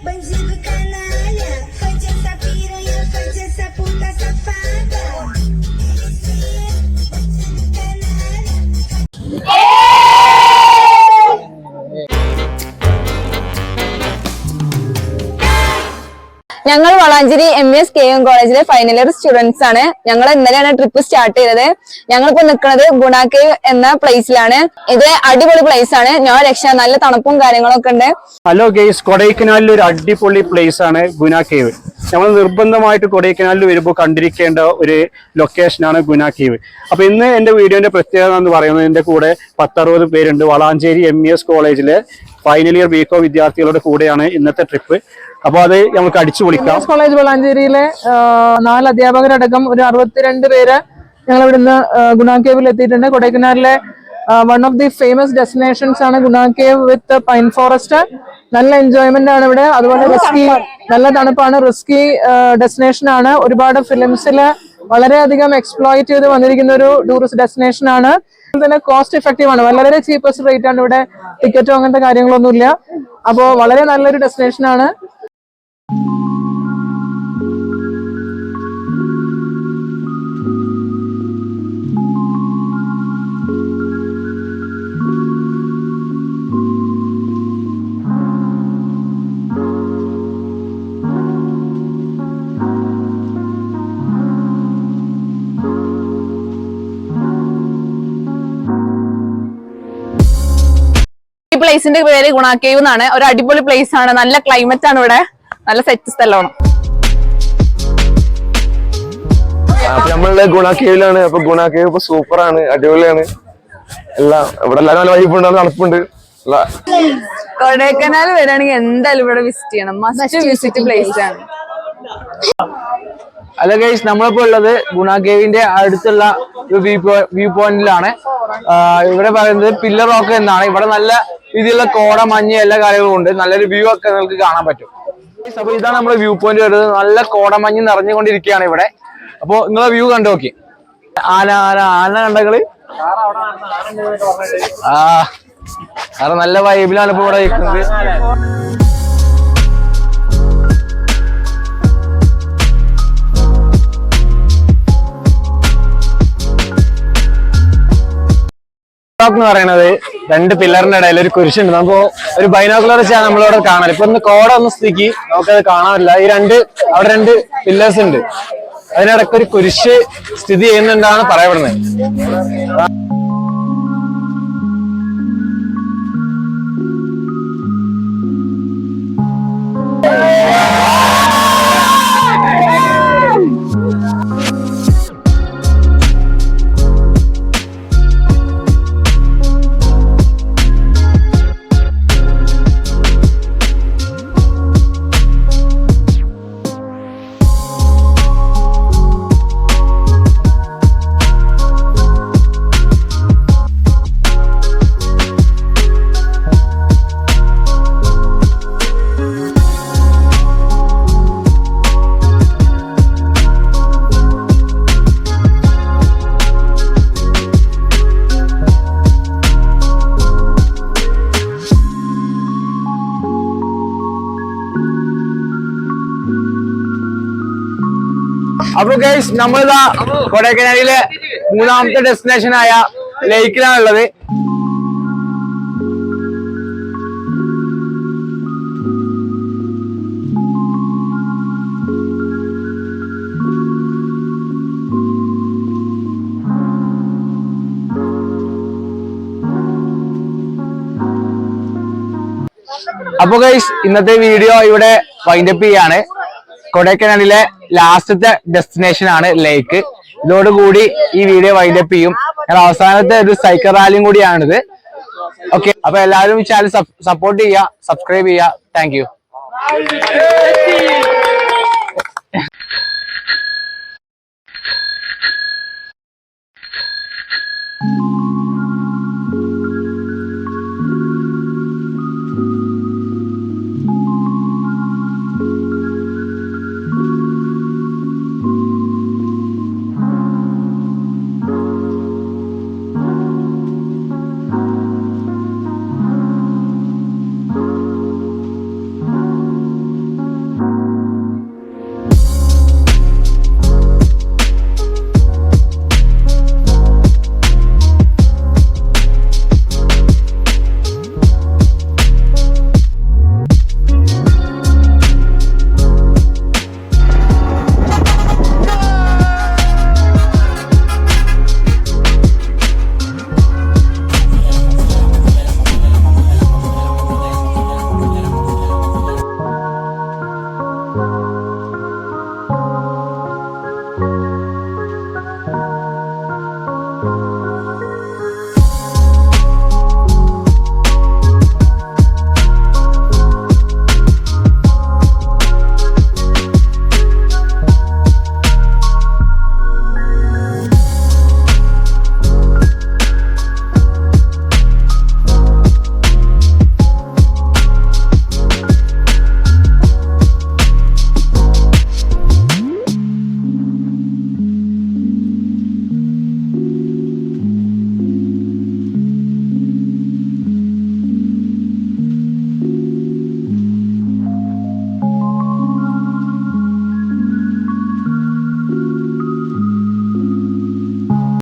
bandido canalha, fode essa piranha, fode essa puta safada. Bandido canalha. ഞങ്ങൾ Valanchery MES-KM കോളേജിലെ final year students ആണ്. ഞങ്ങൾ ഇന്നലെയാണ് ട്രിപ്പ് സ്റ്റാർട്ട് ചെയ്തത്. ഞങ്ങളിപ്പോ നിൽക്കുന്നത് ഗുണ കേവ് എന്ന പ്ലേസിലാണ്. ഇത് അടിപൊളി പ്ലേസ് ആണ്. ഞാൻ രക്ഷ നല്ല തണുപ്പും കാര്യങ്ങളൊക്കെ ഉണ്ട്. ഹലോ ഗെയ്സ്, കൊടൈക്കനാലിൽ ഒരു അടിപൊളി പ്ലേസ് ആണ് ഗുണ കേവ്. നമ്മൾ നിർബന്ധമായിട്ട് കൊടൈക്കനാലിൽ വരുമ്പോൾ കണ്ടിരിക്കേണ്ട ഒരു ലൊക്കേഷനാണ് ഗുണ കേവ്. അപ്പൊ ഇന്ന് എന്റെ വീഡിയോന്റെ പ്രത്യേകത എന്ന് പറയുന്നത്, എന്റെ കൂടെ 10-60 പേരുണ്ട്. വളാഞ്ചേരി MES കോളേജിലെ ഫൈനൽ ഇയർ BCom വിദ്യാർത്ഥികളുടെ കൂടെയാണ് ഇന്നത്തെ ട്രിപ്പ്. അപ്പൊ അത് നമുക്ക് അടിച്ചു പൊളിക്കാം. കോളേജ് വളാഞ്ചേരിയിലെ 4 അധ്യാപകരടക്കം ഒരു 62 പേര് ഞങ്ങൾ ഇവിടുന്ന് ഗുണ കേവിൽ എത്തിയിട്ടുണ്ട്. കൊടൈക്കനാലിലെ one of the famous destinations ആണ് Guna cave with pine forest. നല്ല എൻജോയ്മെന്റ് ആണ് ഇവിടെ. അതുപോലെ റിസ്കി, നല്ല തണുപ്പാണ്. റിസ്കി ഡെസ്റ്റിനേഷൻ ആണ്. ഒരുപാട് ഫിലിംസിൽ വളരെയധികം എക്സ്പ്ലോയിറ്റ് ചെയ്ത് വന്നിരിക്കുന്ന ഒരു ടൂറിസ്റ്റ് ഡെസ്റ്റിനേഷൻ ആണ്. തന്നെ കോസ്റ്റ് എഫക്റ്റീവ് ആണ്. വളരെ ചീപ്പസ്റ്റ് റേറ്റ് ആണ്. ഇവിടെ ടിക്കറ്റോ അങ്ങനത്തെ കാര്യങ്ങളൊന്നുമില്ല. അപ്പോൾ വളരെ നല്ലൊരു ഡെസ്റ്റിനേഷൻ ആണ്. ഈ പ്ലേസിന്റെ പേര് ഗുണ കേവ് എന്നാണ്. ഒരു അടിപൊളി പ്ലേസ് ആണ്. നല്ല ക്ലൈമറ്റ് ആണ് ഇവിടെ. നല്ല സെറ്റ് സ്ഥലമാണ്. നമ്മള് ഗുണ കേവിലാണ്. അപ്പൊ ഗുണ കേവ് ഇപ്പൊ സൂപ്പറാണ്, അടിപൊളിയാണ്. എല്ലാം ഇവിടെ എല്ലാരും നല്ല വൈബുണ്ട്, തണുപ്പുണ്ട്. കൊടൈക്കനാൽ വരികയാണെങ്കിൽ എന്തായാലും ഇവിടെ വിസിറ്റ് ചെയ്യണം. മസ്റ്റ് വിസിറ്റ് പ്ലേസ് ആണ്. അല്ല ഗൈസ്, നമ്മളിപ്പോ ഉള്ളത് ഗുണ കേവിന്റെ അടുത്തുള്ള വ്യൂ പോയിന്റിലാണ്. ഇവിടെ പറയുന്നത് പില്ലർ റോക്ക് എന്നാണ്. ഇവിടെ നല്ല രീതിയിലുള്ള കോട, മഞ്ഞ് എല്ലാ കാര്യങ്ങളും ഉണ്ട്. നല്ലൊരു വ്യൂ ഒക്കെ നിങ്ങൾക്ക് കാണാൻ പറ്റും. അപ്പൊ ഇതാണ് നമ്മുടെ വ്യൂ പോയിന്റ് വരുന്നത്. നല്ല കോടമഞ്ഞ് നിറഞ്ഞുകൊണ്ടിരിക്കുകയാണ് ഇവിടെ. അപ്പൊ നിങ്ങളെ വ്യൂ കണ്ടു നോക്കി. ആന കണ്ടകള് കാരണം നല്ല വൈബിലാണ് ഇപ്പൊ ഇവിടെ നിൽക്കുന്നത്. എന്ന് പറയുന്നത് 2 പില്ലറിന്റെ ഇടയിൽ ഒരു കുരിശുണ്ട്. നമുക്ക് ഒരു ബൈനോക്കുലർ വെച്ചാൽ നമ്മളിവിടെ കാണാൻ. ഇപ്പൊ ഒന്ന് കോട ഒന്ന് സ്ഥിതിക്ക് നമുക്കത് കാണാനില്ല. അവിടെ 2 പില്ലേഴ്സ് ഉണ്ട്. അതിനിടയ്ക്ക് ഒരു കുരിശ് സ്ഥിതി ചെയ്യുന്നുണ്ടാണ് പറയപ്പെടുന്നത്. അപ്പൊ ഗൈസ്, നമ്മളിതാ കൊടൈക്കനാലിലെ 3ാമത്തെ ഡെസ്റ്റിനേഷൻ ആയ ലേക്കിലാണ് ഉള്ളത്. അപ്പൊ ഗൈസ്, ഇന്നത്തെ വീഡിയോ ഇവിടെ വൈൻഡപ്പ് ചെയ്യാണ്. കൊടൈക്കനാലിലെ ലാസ്റ്റത്തെ ഡെസ്റ്റിനേഷൻ ആണ് ലേക്ക്. ഇതോടുകൂടി ഈ വീഡിയോ വൈൻഡപ്പ് ചെയ്യും. അവസാനത്തെ ഒരു സൈക്കിൾ റാലിയും കൂടിയാണിത്. ഓക്കെ, അപ്പൊ എല്ലാവരും ഈ ചാനൽ സപ്പോർട്ട് ചെയ്യുക, സബ്സ്ക്രൈബ് ചെയ്യുക. Thank you.